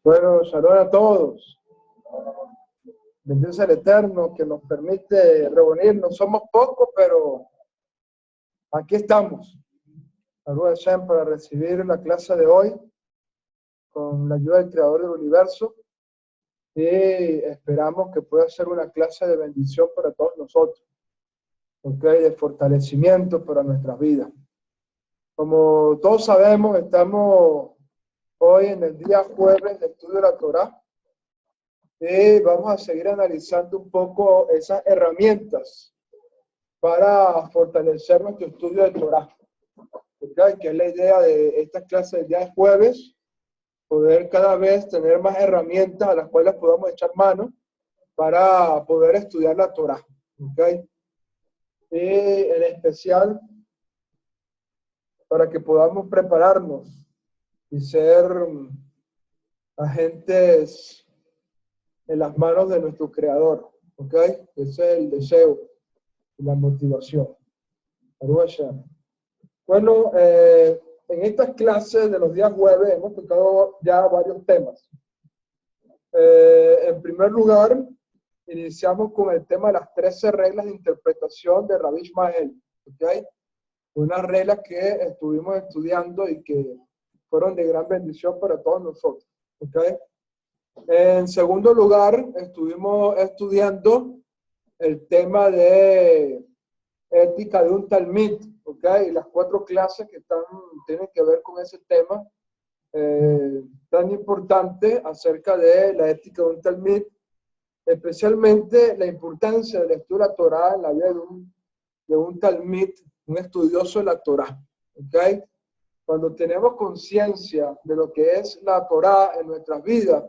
Bueno, saludos a todos. Bendito sea el Eterno que nos permite reunirnos. Somos pocos, pero aquí estamos. Saludos a Shem para recibir la clase de hoy con la ayuda del Creador del Universo. Y esperamos que pueda ser una clase de bendición para todos nosotros. De fortalecimiento para nuestras vidas. Como todos sabemos, estamos hoy en el día jueves de estudio de la Torá. Y vamos a seguir analizando un poco esas herramientas para fortalecer nuestro estudio de Torah. ¿Okay? Que es la idea de esta clase del día de jueves, poder cada vez tener más herramientas a las cuales podamos echar mano para poder estudiar la Torah. ¿Okay? Y en especial para que podamos prepararnos y ser agentes en las manos de nuestro Creador. ¿Ok? Ese es el deseo y la motivación. Bueno, en estas clases de los días jueves hemos tocado ya varios temas. En primer lugar, iniciamos con el tema de las 13 reglas de interpretación de Rabbi Ishmael. ¿Ok? Unas reglas que estuvimos estudiando y que fueron de gran bendición para todos nosotros. ¿Ok? En segundo lugar, estuvimos estudiando el tema de ética de un talmid, ¿ok? Y las 4 clases que tienen que ver con ese tema tan importante acerca de la ética de un talmid, especialmente la importancia de la lectura de la Torá en la vida de un talmid, un estudioso de la Torá, ¿ok? Cuando tenemos conciencia de lo que es la Torá en nuestras vidas,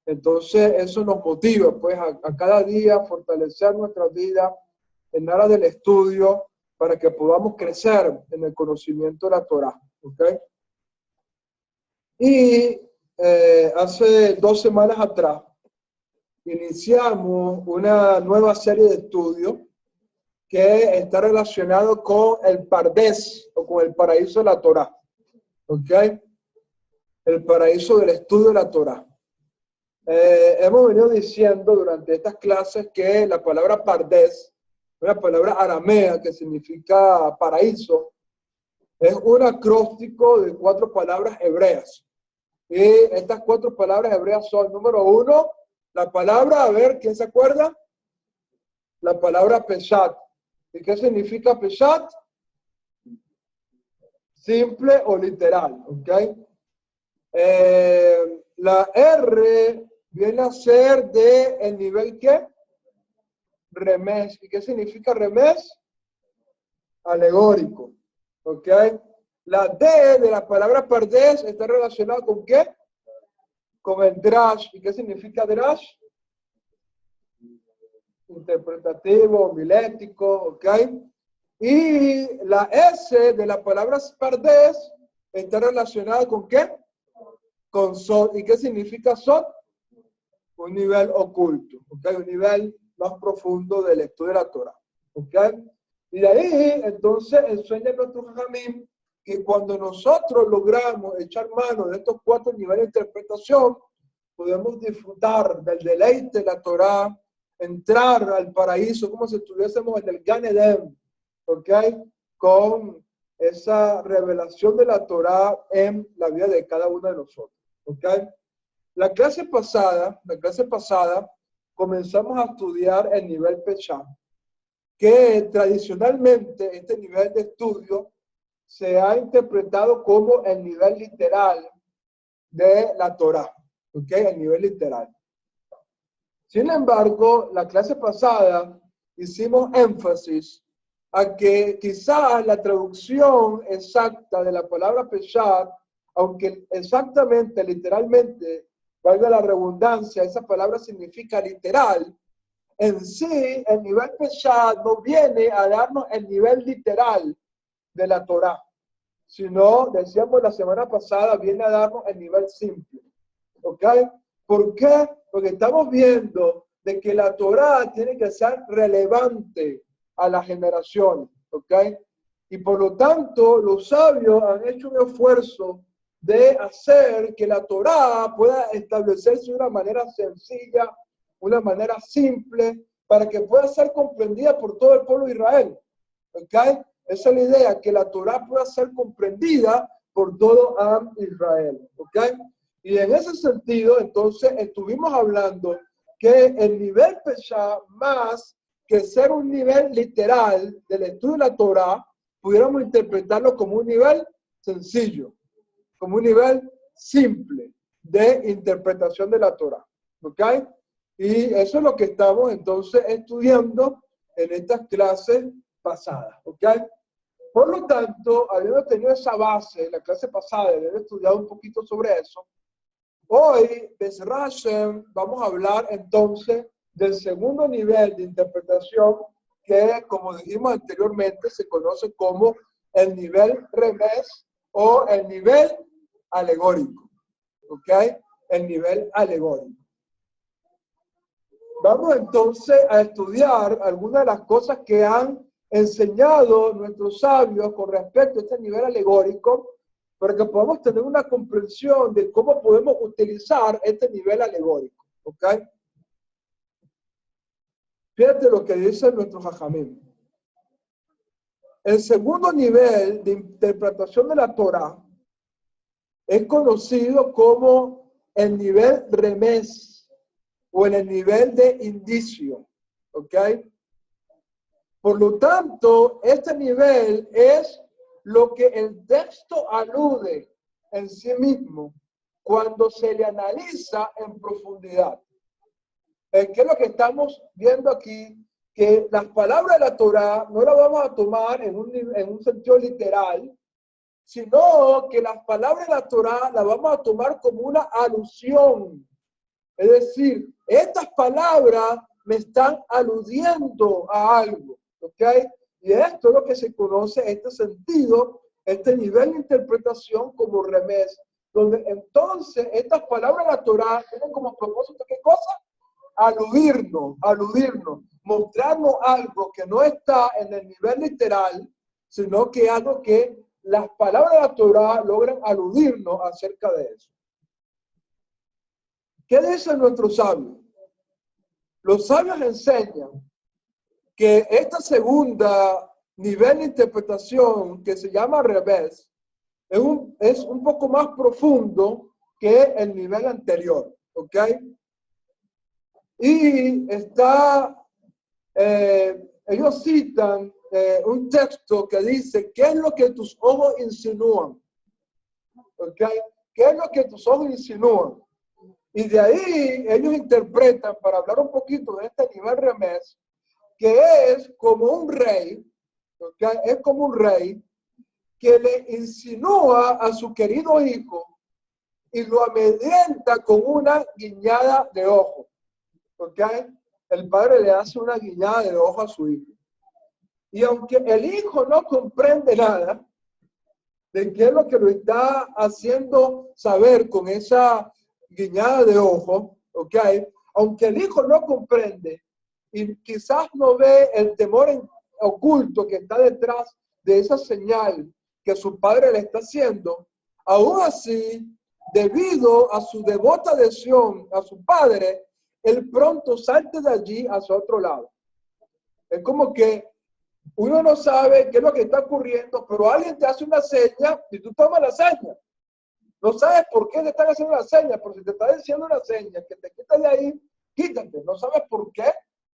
entonces eso nos motiva pues a cada día fortalecer nuestra vida en aras del estudio para que podamos crecer en el conocimiento de la Torá. ¿Okay? Y hace 2 semanas atrás iniciamos una nueva serie de estudios que está relacionado con el Pardés o con el paraíso de la Torá. ¿Okay? El paraíso del estudio de la Torá. Hemos venido diciendo durante estas clases que la palabra Pardés, una palabra aramea que significa paraíso, es un acróstico de 4 palabras hebreas. Y estas 4 palabras hebreas son, número 1, la palabra, a ver, ¿quién se acuerda? La palabra Peshat. ¿Y qué significa Peshat? Simple o literal, ¿ok? La R viene a ser de el nivel ¿qué? Remés. ¿Y qué significa remés? Alegórico. ¿Ok? La D de la palabra pardés está relacionada con ¿qué? Con el drash. ¿Y qué significa drash? Interpretativo, homilético. ¿Ok? Y la S de la palabra pardés está relacionada con ¿qué? Con sod. ¿Y qué significa sod? Un nivel oculto. ¿Ok? Un nivel más profundo del estudio de la Torah. ¿Ok? Y de ahí, entonces, enseña nuestro Jajamim que cuando nosotros logramos echar mano de estos 4 niveles de interpretación, podemos disfrutar del deleite de la Torah, entrar al paraíso como si estuviésemos en el Gan Eden, ¿ok? Con esa revelación de la Torah en la vida de cada uno de nosotros, ¿ok? La clase pasada, comenzamos a estudiar el nivel Peshat, que tradicionalmente este nivel de estudio se ha interpretado como el nivel literal de la Torá, ¿ok? El nivel literal. Sin embargo, la clase pasada hicimos énfasis a que quizás la traducción exacta de la palabra Peshat, aunque exactamente, literalmente, valga la redundancia, esa palabra significa literal, en sí, el nivel Peshat no viene a darnos el nivel literal de la Torá, sino, decíamos la semana pasada, viene a darnos el nivel simple. ¿Ok? ¿Por qué? Porque estamos viendo de que la Torá tiene que ser relevante a la generación. ¿Ok? Y por lo tanto, los sabios han hecho un esfuerzo de hacer que la Torá pueda establecerse de una manera sencilla, una manera simple, para que pueda ser comprendida por todo el pueblo de Israel. ¿Okay? Esa es la idea, que la Torá pueda ser comprendida por todo Israel. ¿Okay? Y en ese sentido, entonces, estuvimos hablando que el nivel Pesha, más que ser un nivel literal del estudio de la Torá, pudiéramos interpretarlo como un nivel sencillo, como un nivel simple de interpretación de la Torá. ¿Ok? Y eso es lo que estamos entonces estudiando en estas clases pasadas. ¿Ok? Por lo tanto, habiendo tenido esa base en la clase pasada, de haber estudiado un poquito sobre eso, hoy, Be'ezrat Hashem, vamos a hablar entonces del segundo nivel de interpretación que, como dijimos anteriormente, se conoce como el nivel remés o el nivel alegórico. ¿Ok? El nivel alegórico. Vamos entonces a estudiar algunas de las cosas que han enseñado nuestros sabios con respecto a este nivel alegórico, para que podamos tener una comprensión de cómo podemos utilizar este nivel alegórico. ¿Ok? Fíjate lo que dice nuestro Jajamim. El segundo nivel de interpretación de la Torá es conocido como el nivel remés o en el nivel de indicio. ¿Ok? Por lo tanto, este nivel es lo que el texto alude en sí mismo cuando se le analiza en profundidad. ¿Qué es lo que estamos viendo aquí? Que las palabras de la Torá no las vamos a tomar en un sentido literal, sino que las palabras de la Torá las vamos a tomar como una alusión. Es decir, estas palabras me están aludiendo a algo. ¿Ok? Y esto es lo que se conoce, este sentido, este nivel de interpretación como remés, donde entonces estas palabras de la Torá tienen como propósito, ¿qué cosa? Aludirnos, mostrarnos algo que no está en el nivel literal, sino que algo que las palabras de la Torá logran aludirnos acerca de eso. ¿Qué dicen nuestros sabios? Los sabios enseñan que esta segunda nivel de interpretación, que se llama revés, es un poco más profundo que el nivel anterior. ¿Ok? Y ellos citan un texto que dice, ¿qué es lo que tus ojos insinúan? ¿Ok? ¿Qué es lo que tus ojos insinúan? Y de ahí ellos interpretan, para hablar un poquito de este nivel remés, que es como un rey, ¿okay? Es como un rey que le insinúa a su querido hijo y lo amedrenta con una guiñada de ojo. ¿Okay? El padre le hace una guiñada de ojo a su hijo. Y aunque el hijo no comprende nada de qué es lo que lo está haciendo saber con esa guiñada de ojo, ¿ok? Aunque el hijo no comprende y quizás no ve el temor oculto que está detrás de esa señal que su padre le está haciendo, aún así, debido a su devota adhesión a su padre, él pronto salta de allí hacia otro lado. Es como que uno no sabe qué es lo que está ocurriendo, pero alguien te hace una seña y tú tomas la seña. No sabes por qué te están haciendo la seña, pero si te está diciendo una seña que te quitas de ahí, quítate. No sabes por qué,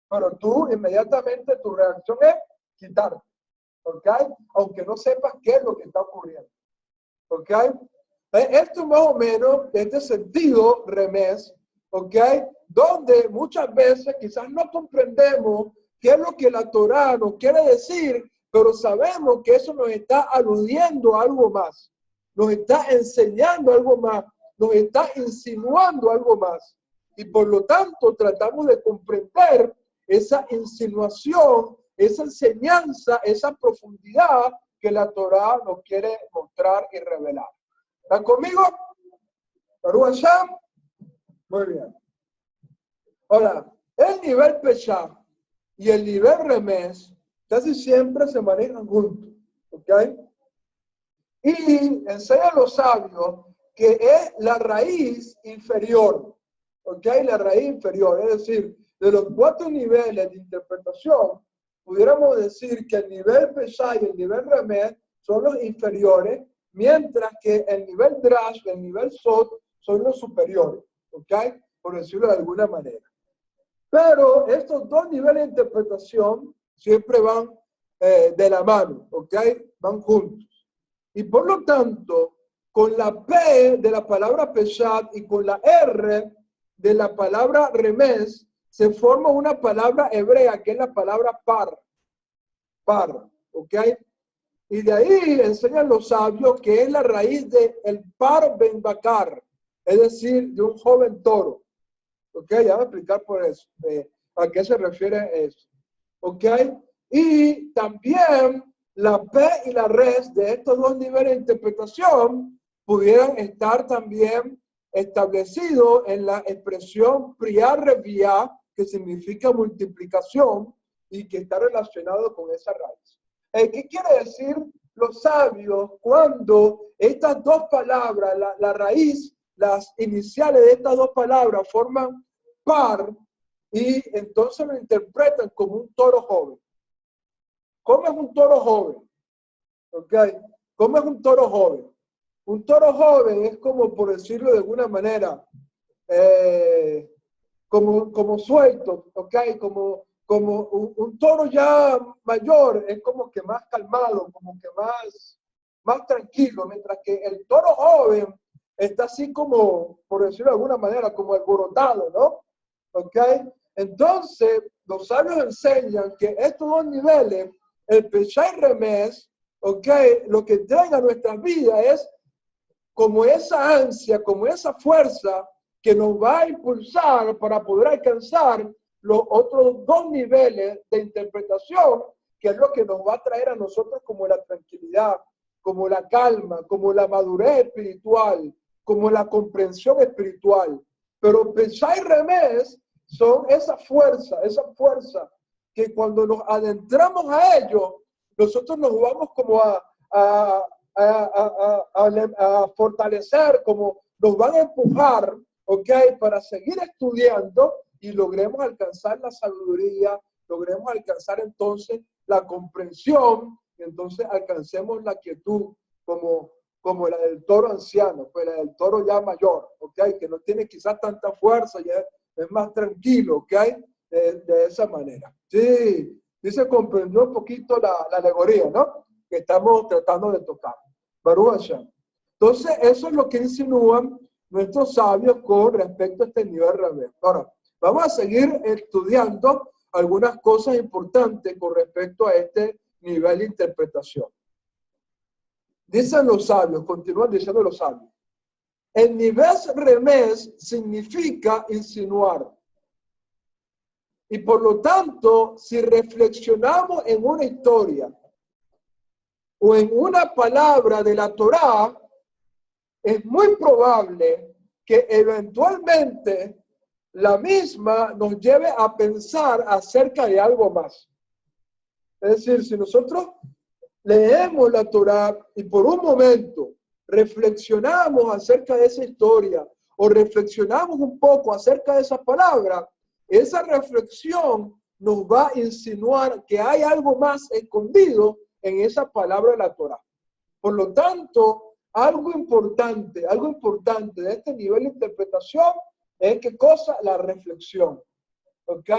pero tú inmediatamente tu reacción es quitarte. ¿Ok? Aunque no sepas qué es lo que está ocurriendo. ¿Ok? Esto es más o menos de este sentido remés, ¿ok? Donde muchas veces quizás no comprendemos qué es lo que la Torá nos quiere decir, pero sabemos que eso nos está aludiendo a algo más, nos está enseñando algo más, nos está insinuando algo más. Y por lo tanto tratamos de comprender esa insinuación, esa enseñanza, esa profundidad que la Torá nos quiere mostrar y revelar. ¿Están conmigo? ¿Baruch Hashem? Muy bien. Ahora, el nivel Pesha y el nivel remés casi siempre se manejan juntos. ¿Ok? Y enseñan los sabios que es la raíz inferior. ¿Ok? La raíz inferior, es decir, de los 4 niveles de interpretación, pudiéramos decir que el nivel Pesha y el nivel Remes son los inferiores, mientras que el nivel Drash y el nivel Sod son los superiores. ¿Ok? Por decirlo de alguna manera. Pero estos 2 niveles de interpretación siempre van de la mano, ¿ok? Van juntos. Y por lo tanto, con la P de la palabra Peshat y con la R de la palabra Remes, se forma una palabra hebrea que es la palabra par. Par, ¿ok? Y de ahí enseñan los sabios que es la raíz del par ben bakar, es decir, de un joven toro. ¿Ok? Ya voy a explicar por eso, a qué se refiere eso. ¿Ok? Y también la P y la res de estos 2 niveles de interpretación pudieran estar también establecidos en la expresión priar revia, que significa multiplicación y que está relacionado con esa raíz. ¿Qué quiere decir los sabios cuando estas 2 palabras, la raíz, las iniciales de estas 2 palabras forman par y entonces lo interpretan como un toro joven? ¿Cómo es un toro joven? ¿Ok? ¿Cómo es un toro joven? Un toro joven es como, por decirlo de alguna manera, como suelto, ¿ok? Como un toro ya mayor es como que más calmado, como que más tranquilo, mientras que el toro joven está así como, por decirlo de alguna manera, como alborotado, ¿no? ¿Ok? Entonces, los sabios enseñan que estos 2 niveles, el Pesha y Remes, ¿ok? Lo que traen a nuestras vidas es como esa ansia, como esa fuerza que nos va a impulsar para poder alcanzar los otros 2 niveles de interpretación, que es lo que nos va a traer a nosotros como la tranquilidad, como la calma, como la madurez espiritual, como la comprensión espiritual. Pero Pesha y Remes son esa fuerza que cuando nos adentramos a ello, nosotros nos vamos como a fortalecer, como nos van a empujar, ¿ok? Para seguir estudiando y logremos alcanzar la sabiduría, logremos alcanzar entonces la comprensión, y entonces alcancemos la quietud como la del toro anciano, pues la del toro ya mayor, ¿ok? Que no tiene quizás tanta fuerza, ya es más tranquilo, ¿ok? De esa manera. Sí, se comprendió un poquito la alegoría, ¿no? Que estamos tratando de tocar. Baruch Hashem. Entonces, eso es lo que insinúan nuestros sabios con respecto a este nivel Remes. Ahora, vamos a seguir estudiando algunas cosas importantes con respecto a este nivel de interpretación. Dicen los sabios, continúan diciendo los sabios, el nivel Remes significa insinuar. Y por lo tanto, si reflexionamos en una historia o en una palabra de la Torá, es muy probable que eventualmente la misma nos lleve a pensar acerca de algo más. Es decir, si nosotros leemos la Torá y por un momento reflexionamos acerca de esa historia o reflexionamos un poco acerca de esa palabra, esa reflexión nos va a insinuar que hay algo más escondido en esa palabra de la Torá. Por lo tanto, algo importante de este nivel de interpretación es ¿qué cosa? La reflexión. ¿Ok?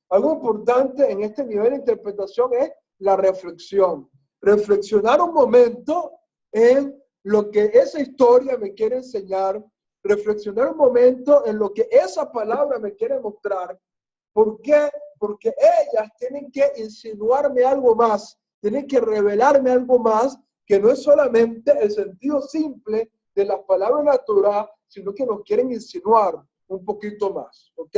Algo importante en este nivel de interpretación es la reflexión. Reflexionar un momento en lo que esa historia me quiere enseñar, reflexionar un momento en lo que esa palabra me quiere mostrar. ¿Por qué? Porque ellas tienen que insinuarme algo más, tienen que revelarme algo más, que no es solamente el sentido simple de las palabras de la Torá, sino que nos quieren insinuar un poquito más. ¿Ok?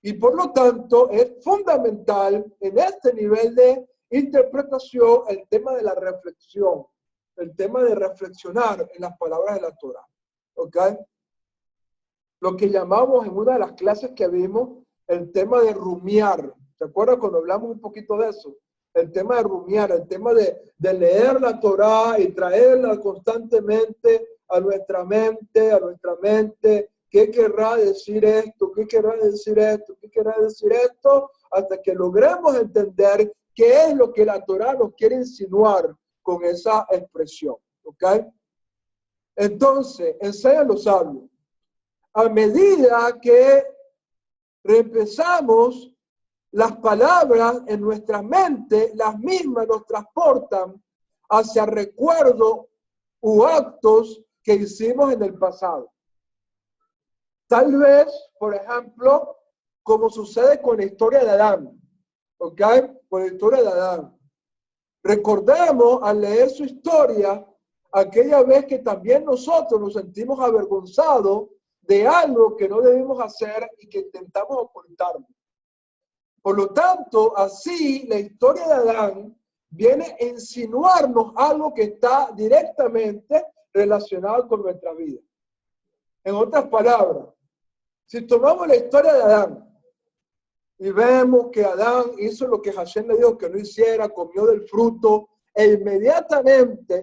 Y por lo tanto, es fundamental en este nivel de interpretación el tema de la reflexión, el tema de reflexionar en las palabras de la Torá. ¿Ok? Lo que llamamos en una de las clases que vimos el tema de rumiar. ¿Se acuerdan cuando hablamos un poquito de eso? El tema de rumiar, el tema de leer la Torá y traerla constantemente a nuestra mente, ¿qué querrá decir esto? ¿Qué querrá decir esto? ¿Qué querrá decir esto? Hasta que logremos entender qué es lo que la Torá nos quiere insinuar con esa expresión. ¿Ok? Entonces, enseñan los sabios. A medida que reempezamos las palabras en nuestra mente, las mismas nos transportan hacia recuerdos u actos que hicimos en el pasado. Tal vez, por ejemplo, como sucede con la historia de Adán, ¿ok? Con la historia de Adán. Recordemos al leer su historia, aquella vez que también nosotros nos sentimos avergonzados de algo que no debimos hacer y que intentamos ocultarlo. Por lo tanto, así la historia de Adán viene a insinuarnos algo que está directamente relacionado con nuestra vida. En otras palabras, si tomamos la historia de Adán y vemos que Adán hizo lo que Hashem le dijo que no hiciera, comió del fruto, e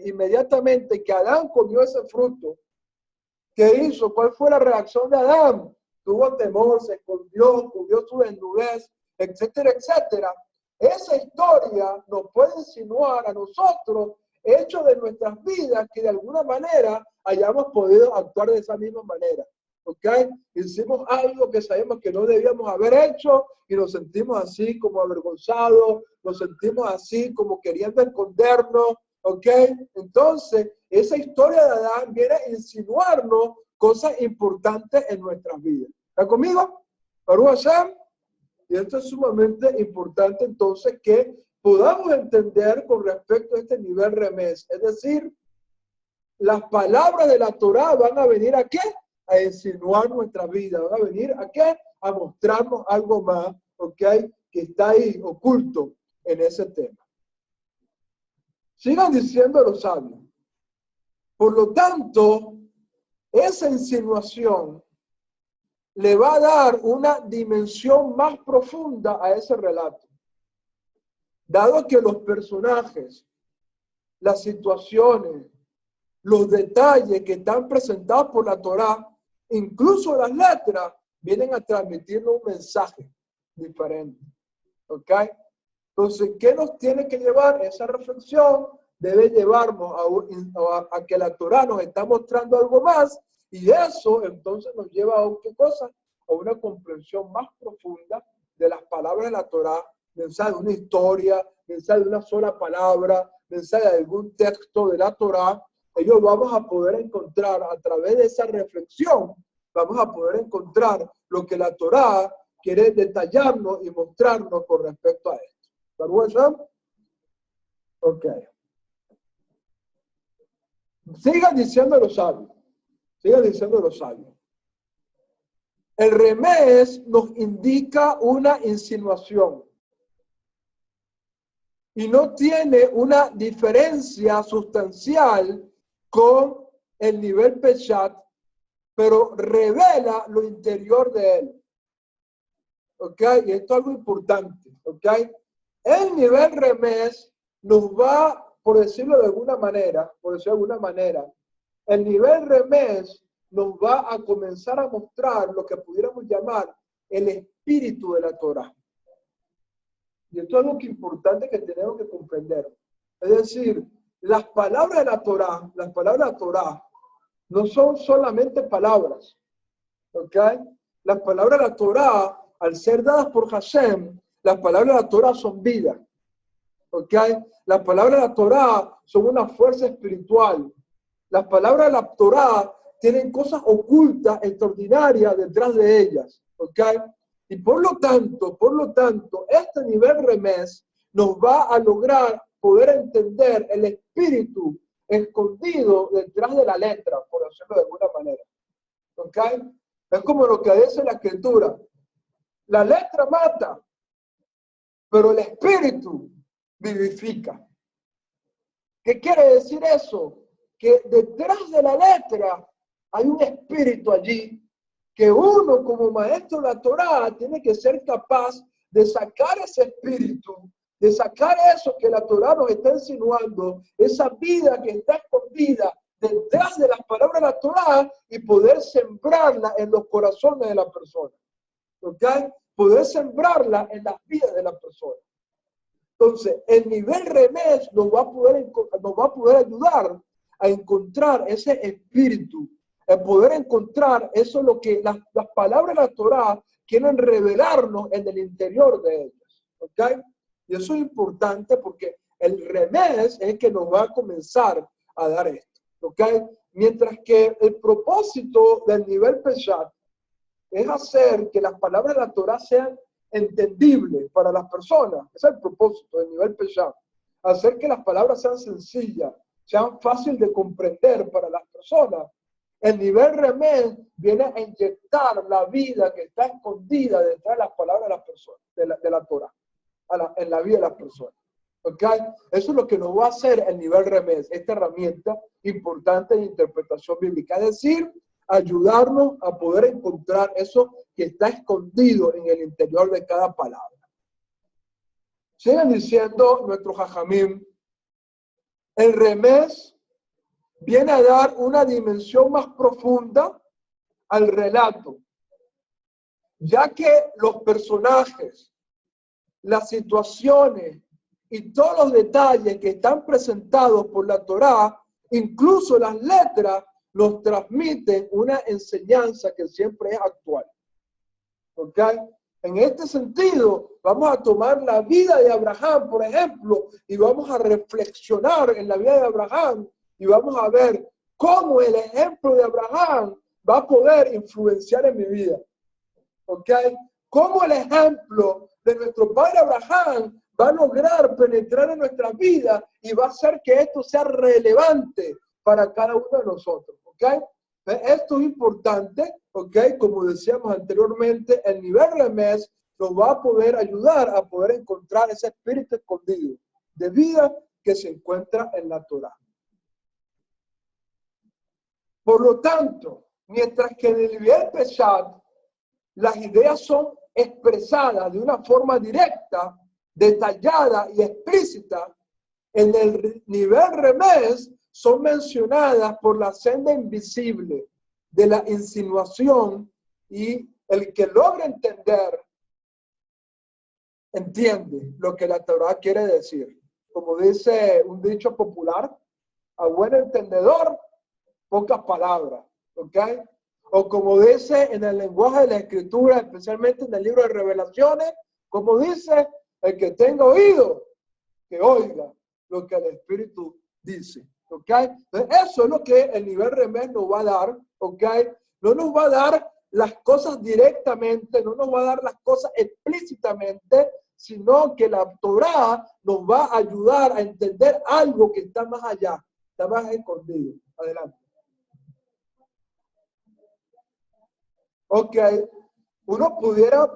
inmediatamente que Adán comió ese fruto, ¿qué hizo? ¿Cuál fue la reacción de Adán? Tuvo temor, se escondió, cubrió su desnudez, etcétera, etcétera. Esa historia nos puede insinuar a nosotros hechos de nuestras vidas que de alguna manera hayamos podido actuar de esa misma manera. ¿Ok? Hicimos algo que sabemos que no debíamos haber hecho y nos sentimos así como avergonzados, nos sentimos así como queriendo escondernos. ¿Ok? Entonces, esa historia de Adán viene a insinuarnos cosas importantes en nuestras vidas. ¿Está conmigo? Baruch Hashem. Y esto es sumamente importante entonces que podamos entender con respecto a este nivel remés. Es decir, las palabras de la Torá van a venir ¿a qué? A insinuar nuestra vida. Van a venir ¿a qué? A mostrarnos algo más, ¿ok? Que está ahí oculto en ese tema. Sigan diciendo los sabios. Por lo tanto, esa insinuación le va a dar una dimensión más profunda a ese relato. Dado que los personajes, las situaciones, los detalles que están presentados por la Torá, incluso las letras, vienen a transmitirnos un mensaje diferente. ¿Ok? Entonces, ¿qué nos tiene que llevar? Esa reflexión debe llevarnos a que la Torá nos está mostrando algo más, y eso entonces nos lleva a ¿qué cosa? A una comprensión más profunda de las palabras de la Torá, mensaje de una historia, mensaje de una sola palabra, mensaje de algún texto de la Torá. Ellos vamos a poder encontrar a través de esa reflexión, vamos a poder encontrar lo que la Torá quiere detallarnos y mostrarnos con respecto a esto. ¿Baruch Hashem? Ok. Sigan diciendo los sabios. Sigan diciendo los sabios. El remés nos indica una insinuación y no tiene una diferencia sustancial con el nivel Peshat, pero revela lo interior de él. ¿Ok? Y esto es algo importante. ¿Ok? El nivel remés nos va, por decirlo de alguna manera, el nivel remés nos va a comenzar a mostrar lo que pudiéramos llamar el espíritu de la Torá. Y esto es algo importante que tenemos que comprender. Es decir, las palabras de la Torá no son solamente palabras. ¿Ok? Las palabras de la Torá, al ser dadas por Hashem, las palabras de la Torá son vida. ¿Ok? Las palabras de la Torá son una fuerza espiritual. Las palabras de la Torá tienen cosas ocultas, extraordinarias detrás de ellas. ¿Ok? Y por lo tanto, este nivel remés nos va a lograr poder entender el espíritu escondido detrás de la letra, por decirlo de alguna manera. ¿Ok? Es como lo que dice la Escritura. La letra mata, pero el espíritu vivifica. ¿Qué quiere decir eso? Que detrás de la letra hay un espíritu allí que uno como maestro de la Torá tiene que ser capaz de sacar ese espíritu, de sacar eso que la Torá nos está insinuando, esa vida que está escondida detrás de las palabras de la Torá y poder sembrarla en los corazones de la persona. ¿Ok? Poder sembrarla en las vidas de la persona. Entonces, el nivel remés nos va a poder ayudar a encontrar ese espíritu, a poder encontrar eso lo que las palabras de la Torá quieren revelarnos en el interior de ellas. ¿Ok? Y eso es importante porque el remés es el que nos va a comenzar a dar esto. ¿Ok? Mientras que el propósito del nivel Peshat es hacer que las palabras de la Torá sean entendibles para las personas. Ese es el propósito del nivel Peshat. Hacer que las palabras sean sencillas, sean fáciles de comprender para las personas. El nivel Remés viene a inyectar la vida que está escondida detrás de las palabras de las personas, de la Torá, en la vida de las personas. ¿Okay? Eso es lo que nos va a hacer el nivel Remés, esta herramienta importante de interpretación bíblica. Es decir, ayudarnos a poder encontrar eso que está escondido en el interior de cada palabra. Siguen diciendo nuestros jajamim, el remés viene a dar una dimensión más profunda al relato, ya que los personajes, las situaciones y todos los detalles que están presentados por la Torá, incluso las letras, nos transmiten una enseñanza que siempre es actual. ¿Ok? En este sentido, vamos a tomar la vida de Abraham, por ejemplo, y vamos a reflexionar en la vida de Abraham y vamos a ver cómo el ejemplo de Abraham va a poder influenciar en mi vida. ¿Ok? Cómo el ejemplo de nuestro padre Abraham va a lograr penetrar en nuestras vidas y va a hacer que esto sea relevante para cada uno de nosotros. ¿Ok? Esto es importante, ¿ok? Como decíamos anteriormente, el nivel remés nos va a poder ayudar a poder encontrar ese espíritu escondido de vida que se encuentra en la Torá. Por lo tanto, mientras que en el nivel Peshat las ideas son expresadas de una forma directa, detallada y explícita, en el nivel remés son mencionadas por la senda invisible de la insinuación y el que logra entender, entiende lo que la Torá quiere decir. Como dice un dicho popular, a buen entendedor, pocas palabras, ¿ok? O como dice en el lenguaje de la Escritura, especialmente en el libro de Revelaciones, como dice, el que tenga oído, que oiga lo que el Espíritu dice. ¿Ok? Entonces, eso es lo que el nivel remés nos va a dar. ¿Ok? No nos va a dar las cosas directamente, no nos va a dar las cosas explícitamente, sino que la Torá nos va a ayudar a entender algo que está más allá, está más escondido. Adelante. Ok, uno pudiera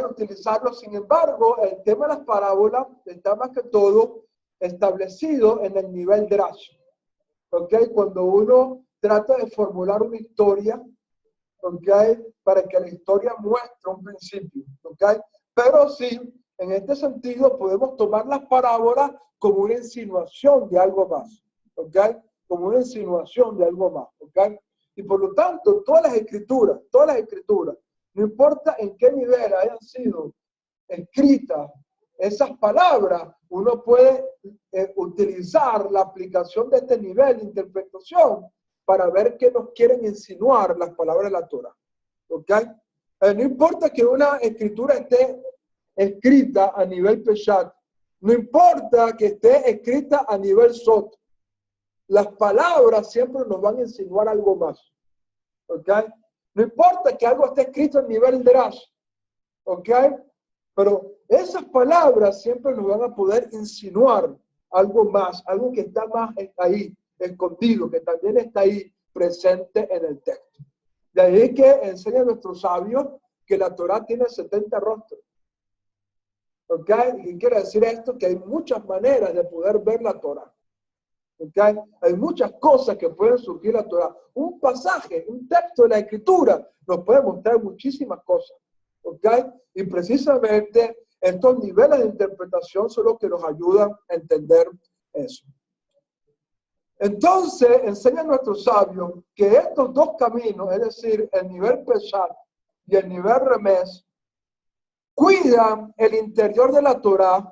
utilizarlo, sin embargo, el tema de las parábolas está más que todo establecido en el nivel drash. Ok, cuando uno trata de formular una historia, ok, para que la historia muestre un principio, ok, pero sí, en este sentido podemos tomar las parábolas como una insinuación de algo más, ok, como una insinuación de algo más, ok. Y por lo tanto, todas las escrituras, no importa en qué nivel hayan sido escritas esas palabras, uno puede utilizar la aplicación de este nivel de interpretación para ver qué nos quieren insinuar las palabras de la Torá. ¿Ok? No importa que una escritura esté escrita a nivel Peshat, no importa que esté escrita a nivel Sot, las palabras siempre nos van a insinuar algo más. ¿Ok? No importa que algo esté escrito a nivel Drash. ¿Ok? Pero esas palabras siempre nos van a poder insinuar algo más, algo que está más ahí, escondido, que también está ahí presente en el texto. De ahí que enseña a nuestros sabios que la Torá tiene 70 rostros. ¿Ok? ¿Y quiere decir esto? Que hay muchas maneras de poder ver la Torá. ¿Okay? Hay muchas cosas que pueden surgir de la Torá. Un pasaje, un texto de la Escritura nos puede mostrar muchísimas cosas. ¿Okay? Y precisamente estos niveles de interpretación son los que nos ayudan a entender eso. Entonces, enseña a nuestros sabios que estos dos caminos, es decir, el nivel Peshat y el nivel Remes, cuidan el interior de la Torá,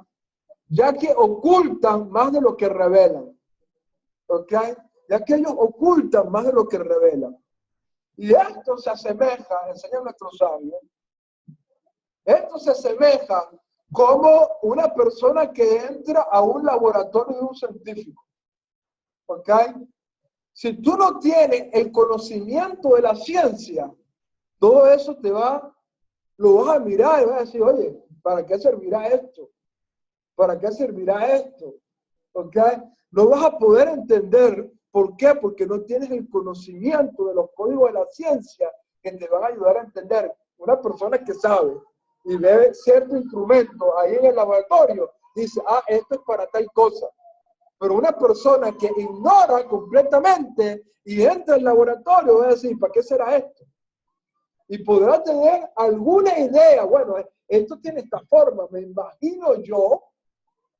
ya que ocultan más de lo que revelan. ¿Ok? Ya que ellos ocultan más de lo que revelan. Y esto se asemeja, enseña a nuestros sabios, esto se asemeja como una persona que entra a un laboratorio de un científico. ¿Ok? Si tú no tienes el conocimiento de la ciencia, todo eso lo vas a mirar y vas a decir, oye, ¿para qué servirá esto? ¿Para qué servirá esto? ¿Ok? No vas a poder entender. ¿Por qué? Porque no tienes el conocimiento de los códigos de la ciencia que te van a ayudar a entender. Una persona que sabe y ve cierto instrumento ahí en el laboratorio, dice, esto es para tal cosa. Pero una persona que ignora completamente y entra al laboratorio va a decir, ¿para qué será esto? Y podrá tener alguna idea, bueno, esto tiene esta forma, me imagino yo,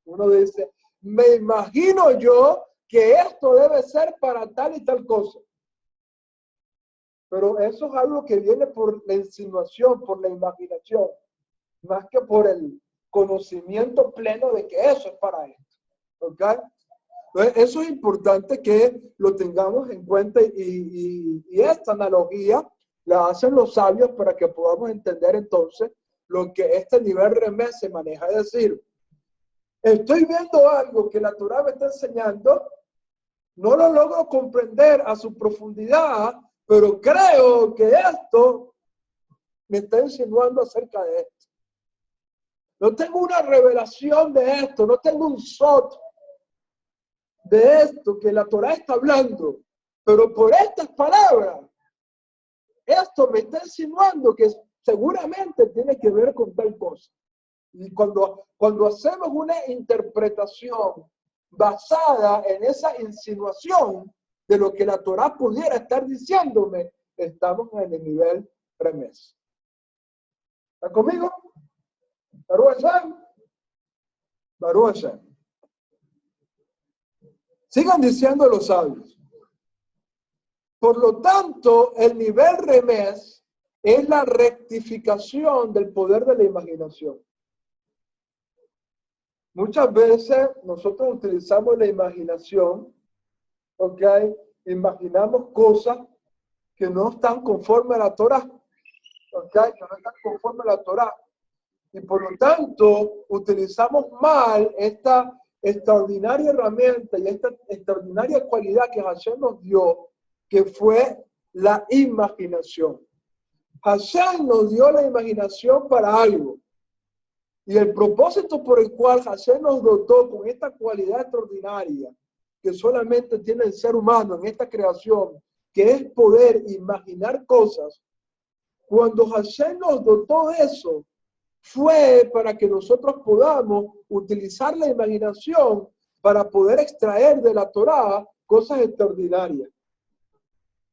uno dice, me imagino yo que esto debe ser para tal y tal cosa. Pero eso es algo que viene por la insinuación, por la imaginación, más que por el conocimiento pleno de que eso es para esto. ¿Ok? Entonces, eso es importante que lo tengamos en cuenta y esta analogía la hacen los sabios para que podamos entender entonces lo que este nivel Remes se maneja. Es decir, estoy viendo algo que la Torá me está enseñando, no lo logro comprender a su profundidad, pero creo que esto me está insinuando acerca de esto. No tengo una revelación de esto, no tengo un sot de esto que la Torá está hablando, pero por estas palabras, esto me está insinuando que seguramente tiene que ver con tal cosa. Y cuando hacemos una interpretación basada en esa insinuación de lo que la Torá pudiera estar diciéndome, estamos en el nivel Remes. ¿Están conmigo? Baruch Hashem. Baruch Hashem. Sigan diciendo los sabios. Por lo tanto, el nivel Remes es la rectificación del poder de la imaginación. Muchas veces nosotros utilizamos la imaginación, ¿ok? Imaginamos cosas que no están conforme a la Torá, ¿ok? Que no están conforme a la Torá. Y por lo tanto, utilizamos mal esta extraordinaria herramienta y esta extraordinaria cualidad que Hashem nos dio, que fue la imaginación. Hashem nos dio la imaginación para algo. Y el propósito por el cual Hashem nos dotó con esta cualidad extraordinaria que solamente tiene el ser humano en esta creación, que es poder imaginar cosas, cuando Hashem nos dotó de eso, fue para que nosotros podamos utilizar la imaginación para poder extraer de la Torá cosas extraordinarias.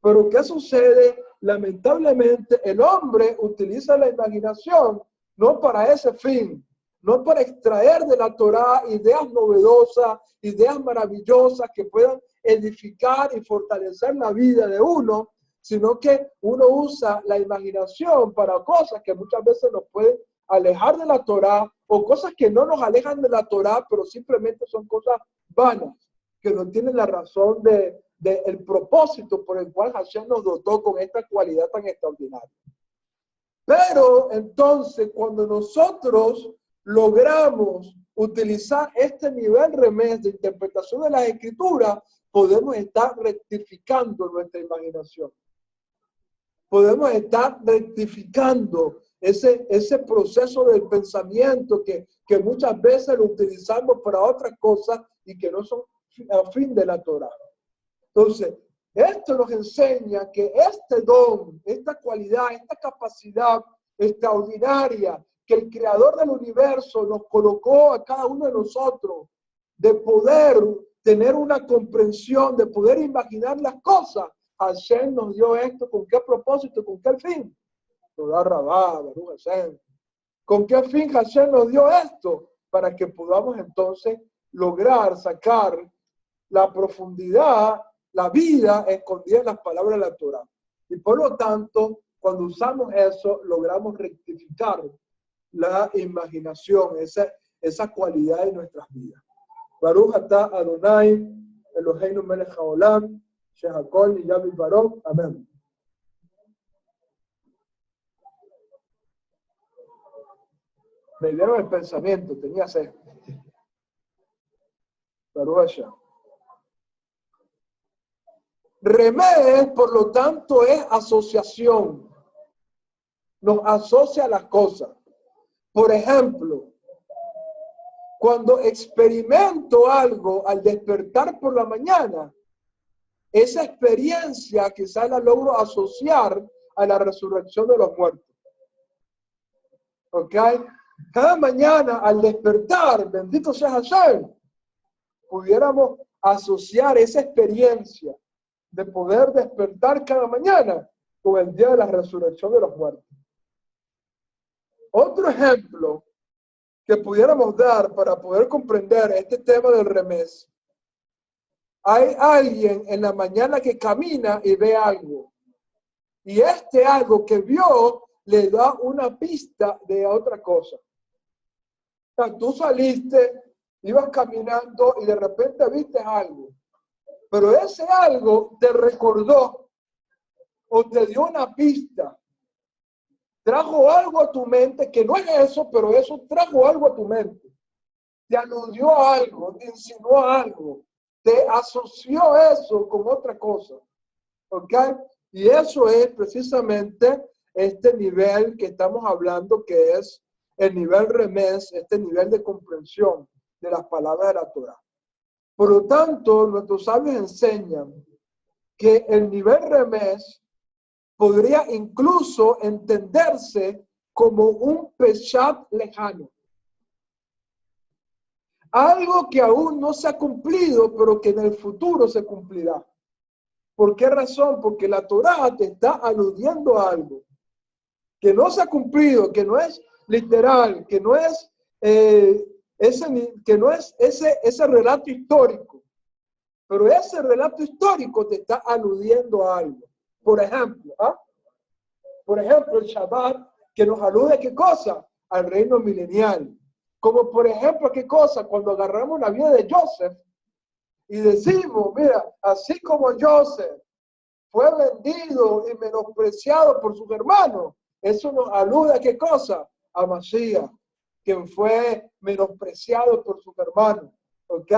Pero ¿qué sucede? Lamentablemente el hombre utiliza la imaginación no para ese fin, no para extraer de la Torá ideas novedosas, ideas maravillosas que puedan edificar y fortalecer la vida de uno, sino que uno usa la imaginación para cosas que muchas veces nos pueden alejar de la Torá, o cosas que no nos alejan de la Torá, pero simplemente son cosas vanas, que no tienen la razón el propósito por el cual Hashem nos dotó con esta cualidad tan extraordinaria. Pero entonces, cuando nosotros logramos utilizar este nivel Remes de interpretación de las escrituras, podemos estar rectificando nuestra imaginación. Podemos estar rectificando ese proceso del pensamiento que muchas veces lo utilizamos para otras cosas y que no son a fin de la Torá. Entonces, esto nos enseña que este don, esta cualidad, esta capacidad extraordinaria que el Creador del universo nos colocó a cada uno de nosotros, de poder tener una comprensión, de poder imaginar las cosas, Hashem nos dio esto. ¿Con qué propósito? ¿Con qué fin? ¿Con qué fin Hashem nos dio esto? Para que podamos entonces lograr sacar la profundidad, la vida escondida en las palabras de la Torah. Y por lo tanto, cuando usamos eso, logramos rectificar la imaginación, esa cualidad de nuestras vidas. Baruch atah Adonai, Eloheinu melech haolam, shehakol niyah bidbaro. Amén. Me dieron el pensamiento, tenía sed. Baruch Hashem. Remés, por lo tanto, es asociación. Nos asocia a las cosas. Por ejemplo, cuando experimento algo al despertar por la mañana, esa experiencia quizás la logro asociar a la resurrección de los muertos. ¿Ok? Cada mañana al despertar, bendito sea Hashem, pudiéramos asociar esa experiencia de poder despertar cada mañana con el día de la resurrección de los muertos. Otro ejemplo que pudiéramos dar para poder comprender este tema del remés. Hay alguien en la mañana que camina y ve algo. Y este algo que vio le da una pista de otra cosa. O sea, tú saliste, ibas caminando y de repente viste algo. Pero ese algo te recordó o te dio una pista. Trajo algo a tu mente que no es eso, pero eso trajo algo a tu mente. Te aludió a algo, te insinuó a algo, te asoció eso con otra cosa. ¿Ok? Y eso es precisamente este nivel que estamos hablando, que es el nivel remés, este nivel de comprensión de las palabras de la Torah. Por lo tanto, nuestros sabios enseñan que el nivel remés podría incluso entenderse como un peshat lejano. Algo que aún no se ha cumplido, pero que en el futuro se cumplirá. ¿Por qué razón? Porque la Torá te está aludiendo a algo que no se ha cumplido, que no es literal, que no es ese relato histórico. Pero ese relato histórico te está aludiendo a algo. Por ejemplo, el Shabbat, que nos alude ¿a qué cosa? Al reino milenial. Como por ejemplo, ¿qué cosa? Cuando agarramos la vida de Joseph y decimos, mira, así como Joseph fue vendido y menospreciado por sus hermanos, eso nos alude ¿a qué cosa? A Mashiach, quien fue menospreciado por sus hermanos. ¿Ok?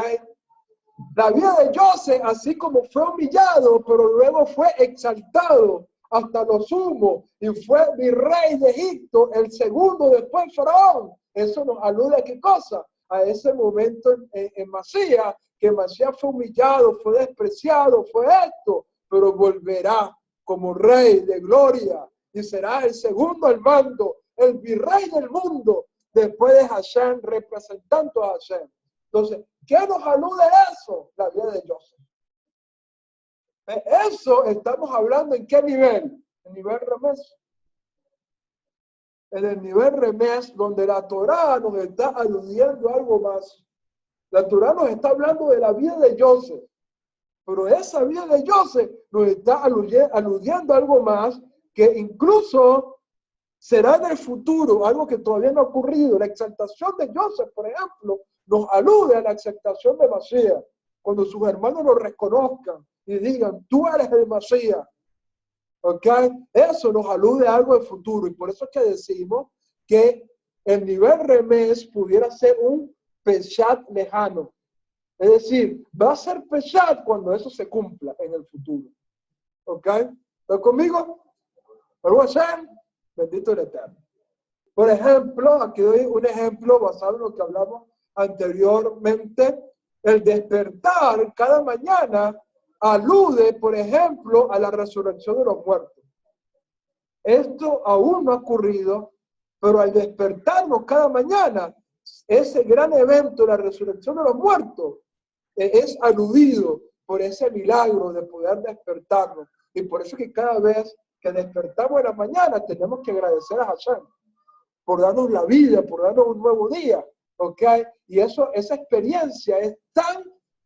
La vida de Joseph, así como fue humillado, pero luego fue exaltado hasta lo sumo y fue virrey de Egipto, el segundo después de Faraón. Eso nos alude ¿a qué cosa? A ese momento en Masías, que Masías fue humillado, fue despreciado, fue esto, pero volverá como rey de gloria y será el segundo al mando, el virrey del mundo, después de Hashem, representando a Hashem. Entonces, ¿qué nos alude eso? La vida de Joseph. Eso estamos hablando ¿en qué nivel? El nivel remés. En el nivel remés, donde la Torá nos está aludiendo a algo más. La Torá nos está hablando de la vida de Joseph. Pero esa vida de Joseph nos está aludiendo a algo más que incluso será en el futuro, algo que todavía no ha ocurrido. La exaltación de Joseph, por ejemplo, nos alude a la exaltación de Masías. Cuando sus hermanos lo reconozcan y digan, tú eres el Masías. ¿Ok? Eso nos alude a algo del futuro. Y por eso es que decimos que el nivel remés pudiera ser un peshat lejano. Es decir, va a ser peshat cuando eso se cumpla en el futuro. ¿Ok? ¿Están conmigo? ¿Algo así? Bendito el Eterno. Por ejemplo, aquí doy un ejemplo basado en lo que hablamos anteriormente. El despertar cada mañana alude, por ejemplo, a la resurrección de los muertos. Esto aún no ha ocurrido, pero al despertarnos cada mañana, ese gran evento, la resurrección de los muertos, es aludido por ese milagro de poder despertarnos. Y por eso que cada vez que despertamos en la mañana tenemos que agradecer a Hashem por darnos la vida, por darnos un nuevo día. ¿Ok? Y esa experiencia es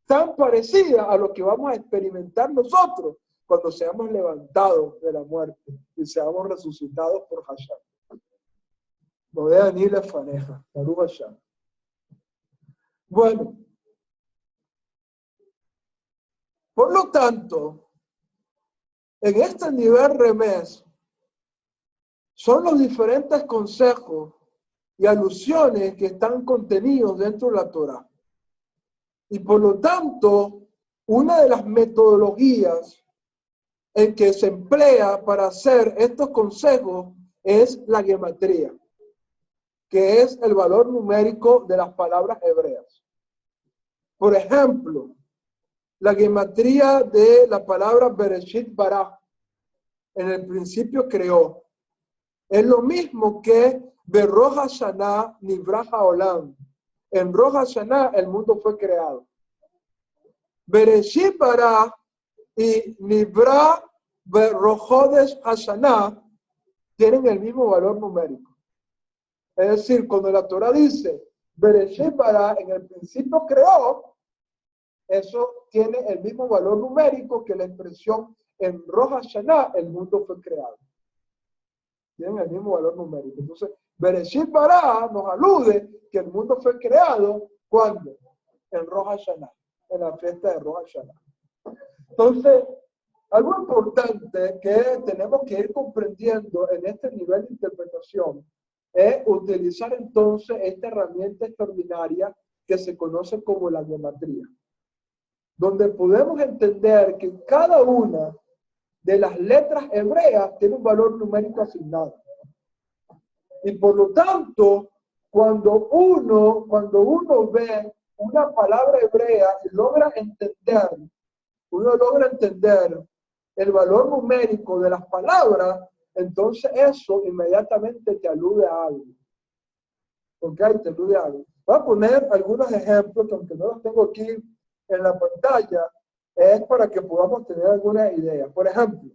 tan parecida a lo que vamos a experimentar nosotros cuando seamos levantados de la muerte y seamos resucitados por Hashem. No vean ni la faneja, Baruch Hashem. Bueno, por lo tanto, en este nivel remés, son los diferentes consejos y alusiones que están contenidos dentro de la Torá. Y por lo tanto, una de las metodologías en que se emplea para hacer estos consejos es la gematría, que es el valor numérico de las palabras hebreas. Por ejemplo, la gematría de la palabra Bereshit Bara, en el principio creó, es lo mismo que Berosh Hashanah Nivra Haolam. En Rosh Hashanah el mundo fue creado. Bereshit Bara y Nivra Berojodes Hashanah tienen el mismo valor numérico. Es decir, cuando la Torah dice Bereshit Bara, en el principio creó, eso tiene el mismo valor numérico que la expresión en Rosh Hashanah el mundo fue creado. Tienen el mismo valor numérico. Entonces, Bereshit Bara nos alude que el mundo fue creado ¿cuándo? En Rosh Hashanah, en la fiesta de Rosh Hashanah. Entonces, algo importante que tenemos que ir comprendiendo en este nivel de interpretación es utilizar entonces esta herramienta extraordinaria que se conoce como la gematría, donde podemos entender que cada una de las letras hebreas tiene un valor numérico asignado. Y por lo tanto, cuando uno ve una palabra hebrea y uno logra entender el valor numérico de las palabras, entonces eso inmediatamente te alude a algo. ¿Ok? Te alude a algo. Voy a poner algunos ejemplos que aunque no los tengo aquí en la pantalla, es para que podamos tener alguna idea. Por ejemplo,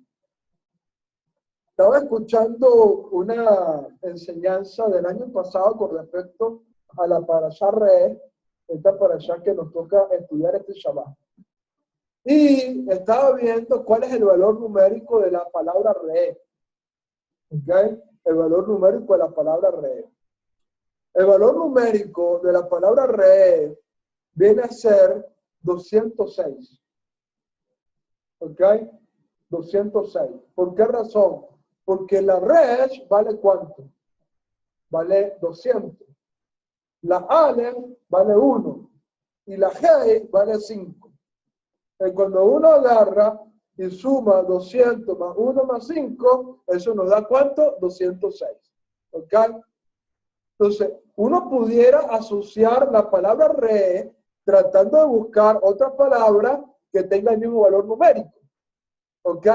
estaba escuchando una enseñanza del año pasado con respecto a la Parashá Re'eh, esta Parashá que nos toca estudiar este Shabbat. Y estaba viendo cuál es el valor numérico de la palabra Re'eh. ¿Ok? El valor numérico de la palabra Re'eh. El valor numérico de la palabra Re'eh viene a ser 206. ¿Ok? 206. ¿Por qué razón? Porque la Resh vale ¿cuánto? Vale 200. La Aleph vale 1. Y la Hei vale 5. Y cuando uno agarra y suma 200 más 1 más 5, eso nos da ¿cuánto? 206. ¿Ok? Entonces, uno pudiera asociar la palabra Re tratando de buscar otra palabra que tenga el mismo valor numérico. ¿Ok?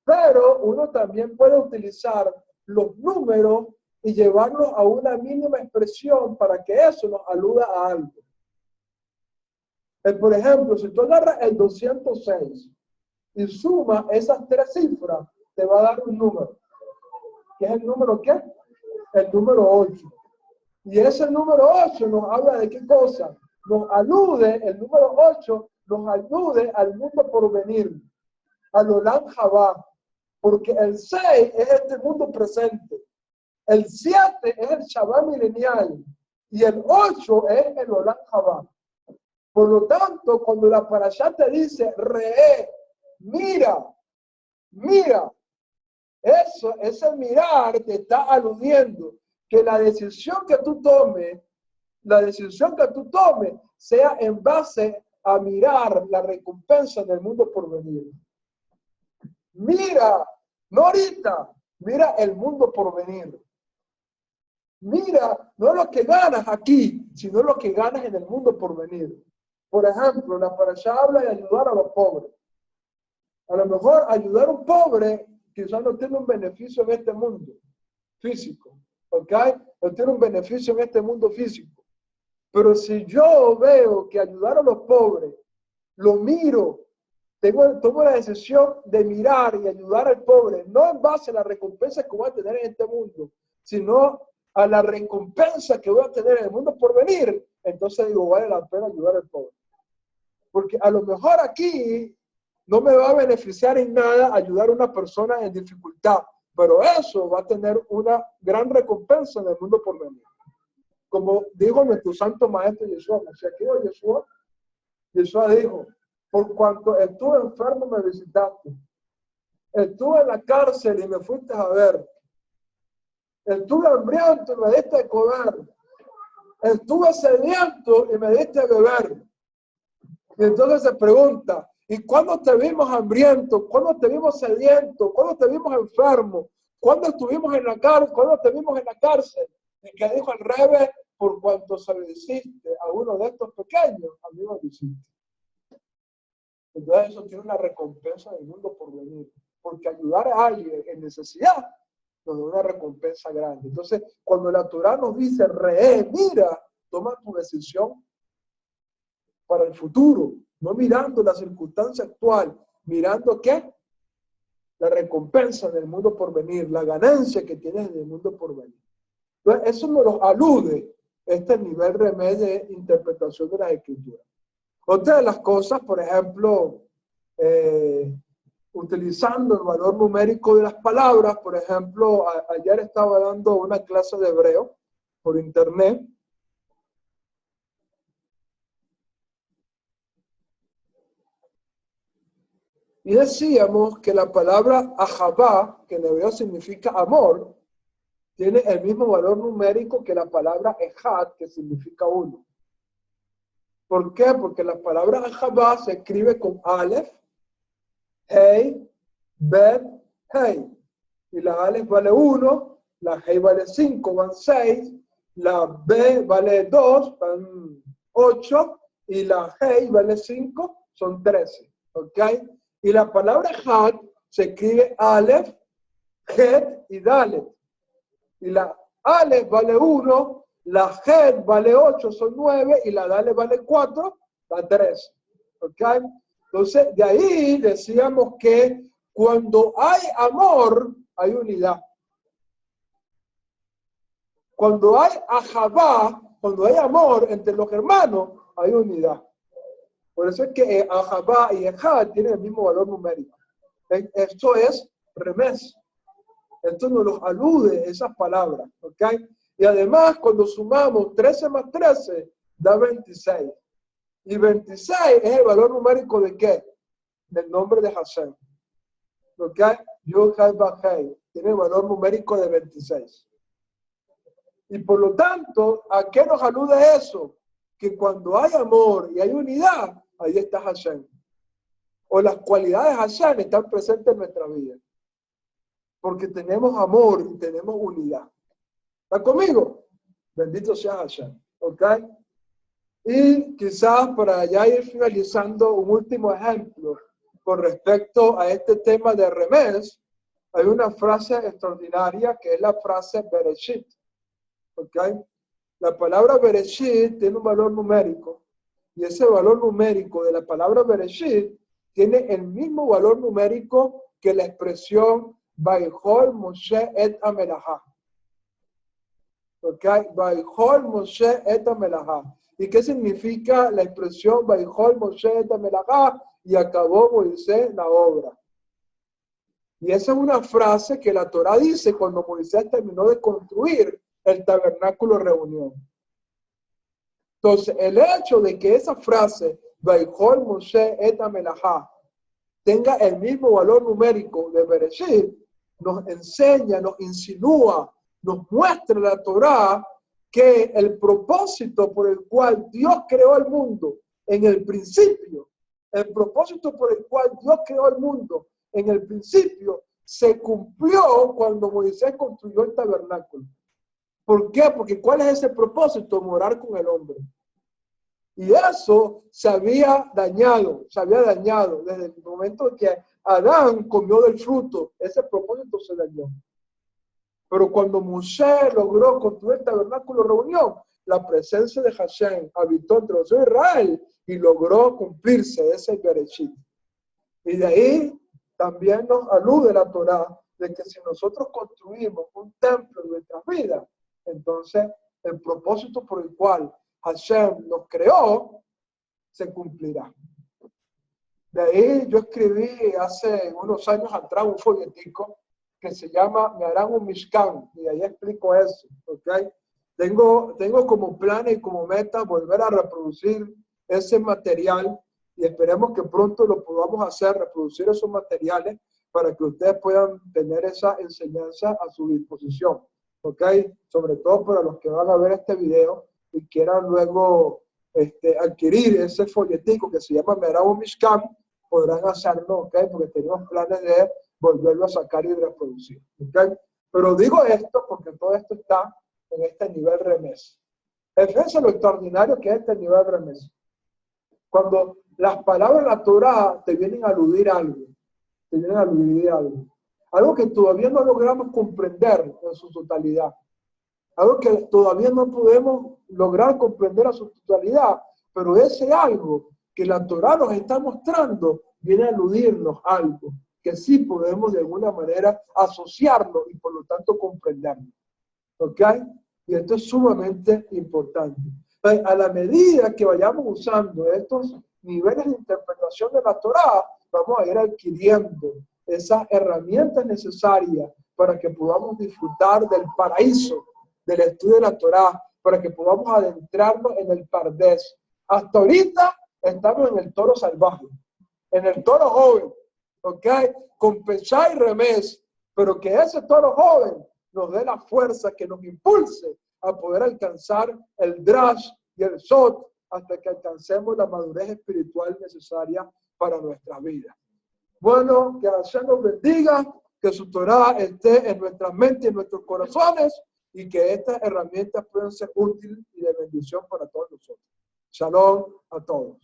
Pero uno también puede utilizar los números y llevarlos a una mínima expresión para que eso nos aluda a algo. Por ejemplo, si tú agarras el 206 y sumas esas tres cifras, te va a dar un número. ¿Qué es el número qué? El número 8. Y ese número 8 nos habla de qué cosa. Nos alude, el número 8 nos alude al mundo por venir, al Olam Jabá. Porque el 6 es este mundo presente. El 7 es el Shabbat milenial. Y el 8 es el Olam Jabá. Por lo tanto, cuando la parashá te dice, Re'eh, mira, eso, ese mirar te está aludiendo que la decisión que tú tomes sea en base a mirar la recompensa del mundo por venir. Mira, no ahorita, mira el mundo por venir. Mira, no lo que ganas aquí, sino lo que ganas en el mundo por venir. Por ejemplo, la parashá habla de ayudar a los pobres. A lo mejor ayudar a un pobre quizás no tiene un beneficio en este mundo físico, ¿ok? No tiene un beneficio en este mundo físico. Pero si yo veo que ayudar a los pobres, lo miro, tomo la decisión de mirar y ayudar al pobre, no en base a la recompensa que voy a tener en este mundo, sino a la recompensa que voy a tener en el mundo por venir, entonces digo, vale la pena ayudar al pobre. Porque a lo mejor aquí no me va a beneficiar en nada ayudar a una persona en dificultad, pero eso va a tener una gran recompensa en el mundo por venir. Como dijo nuestro santo maestro Yeshua, Yeshua dijo, por cuanto estuve enfermo me visitaste, estuve en la cárcel y me fuiste a ver, estuve hambriento y me diste de comer, estuve sediento y me diste de beber. Y entonces se pregunta, ¿y cuándo te vimos hambriento? ¿Cuándo te vimos sediento? ¿Cuándo te vimos enfermo? ¿Cuándo estuvimos en la cárcel? ¿Cuándo te vimos en la cárcel? Y que dijo el Rebe, por cuanto se lo hiciste a uno de estos pequeños, a mí me lo hiciste. Entonces eso tiene una recompensa del mundo por venir. Porque ayudar a alguien en necesidad nos da una recompensa grande. Entonces, cuando la Torah nos dice, mira, toma tu decisión para el futuro, no mirando la circunstancia actual, mirando ¿qué? La recompensa del mundo por venir, la ganancia que tienes en el mundo por venir. Entonces, eso nos alude este nivel remedio de interpretación de las escrituras. Otra de las cosas, por ejemplo, utilizando el valor numérico de las palabras, por ejemplo, ayer estaba dando una clase de hebreo por internet. Y decíamos que la palabra ahabá, que en hebreo significa amor, tiene el mismo valor numérico que la palabra ejad, que significa uno. ¿Por qué? Porque la palabra ahabá se escribe con alef, hey, bet, hey. Y la alef vale 1, la hey vale 5, van 6, la b vale 2, van 8, y la hey vale 5, son 13. ¿Ok? Y la palabra had se escribe Aleph, Het y Dalet. Y la Aleph vale 1, la Het vale 8, son 9, y la Dalet vale 4, da 3. ¿Ok? Entonces, de ahí decíamos que cuando hay amor, hay unidad. Cuando hay ahabá, cuando hay amor entre los hermanos, hay unidad. Por eso es que ahabá y ejad tienen el mismo valor numérico. Esto es remés. Esto nos los alude esas palabras. ¿Ok? Y además, cuando sumamos 13 más 13, da 26. Y 26 es el valor numérico de ¿qué? Del nombre de Hashem. ¿Ok? Yod-Heh-Vah-Heh. Tiene el valor numérico de 26. Y por lo tanto, ¿a qué nos alude eso? Que cuando hay amor y hay unidad, ahí está Hashem. O las cualidades de Hashem están presentes en nuestra vida. Porque tenemos amor y tenemos unidad. ¿Está conmigo? Bendito sea Hashem. ¿Ok? Y quizás para ya ir finalizando un último ejemplo con respecto a este tema de remés, hay una frase extraordinaria que es la frase Bereshit. ¿Ok? La palabra Bereshit tiene un valor numérico y ese valor numérico de la palabra Bereshit tiene el mismo valor numérico que la expresión Vaihol Moshe et Amelahá. ¿Ok? Vaihol Moshe et Amelahá. ¿Y qué significa la expresión Vaihol Moshe et Amelahá? Y acabó Moisés la obra. Y esa es una frase que la Torah dice cuando Moisés terminó de construir el tabernáculo reunión. Entonces, el hecho de que esa frase Vaihol Moshe et Amelahá tenga el mismo valor numérico de Bereshit, nos enseña, nos insinúa, nos muestra la Torah que el propósito por el cual Dios creó el mundo en el principio, el propósito por el cual Dios creó el mundo en el principio, se cumplió cuando Moisés construyó el tabernáculo. ¿Por qué? Porque ¿cuál es ese propósito? Morar con el hombre. Y eso se había dañado desde el momento que Adán comió del fruto. Ese propósito se dañó. Pero cuando Moshe logró construir el tabernáculo reunión, la presencia de Hashem habitó entre los de Israel y logró cumplirse ese Bereshit. Y de ahí también nos alude la Torah de que si nosotros construimos un templo en nuestras vidas, entonces el propósito por el cual Hashem nos creó se cumplirá. De ahí yo escribí hace unos años atrás un folletico que se llama Me harán un Mishkan, y ahí explico eso, ¿ok? Tengo como plan y como meta volver a reproducir ese material y esperemos que pronto lo podamos hacer, reproducir esos materiales para que ustedes puedan tener esa enseñanza a su disposición, ¿ok? Sobre todo para los que van a ver este video y quieran luego adquirir ese folletico que se llama Me harán un Mishkan, podrán hacerlo, ¿ok? Porque tenemos planes de volverlo a sacar y reproducir, ¿ok? Pero digo esto porque todo esto está en este nivel remesa. Fíjense lo extraordinario que es este nivel remesa. Cuando las palabras de la Torah te vienen a aludir a algo, te vienen a aludir a algo, algo que todavía no logramos comprender en su totalidad, algo que todavía no podemos lograr comprender a su totalidad, pero ese algo que la Torah nos está mostrando viene a aludirnos algo que sí podemos de alguna manera asociarlo y por lo tanto comprenderlo. ¿Ok? Y esto es sumamente importante. Entonces, a la medida que vayamos usando estos niveles de interpretación de la Torah, vamos a ir adquiriendo esas herramientas necesarias para que podamos disfrutar del paraíso del estudio de la Torah, para que podamos adentrarnos en el Pardes. Hasta ahorita estamos en el toro salvaje, en el toro joven, ¿ok? Con Pesá y Remés, pero que ese toro joven nos dé la fuerza que nos impulse a poder alcanzar el Drash y el Sot hasta que alcancemos la madurez espiritual necesaria para nuestra vida. Bueno, que Hashem nos bendiga, que su Torah esté en nuestra mente y en nuestros corazones y que estas herramientas puedan ser útiles y de bendición para todos nosotros. Shalom a todos.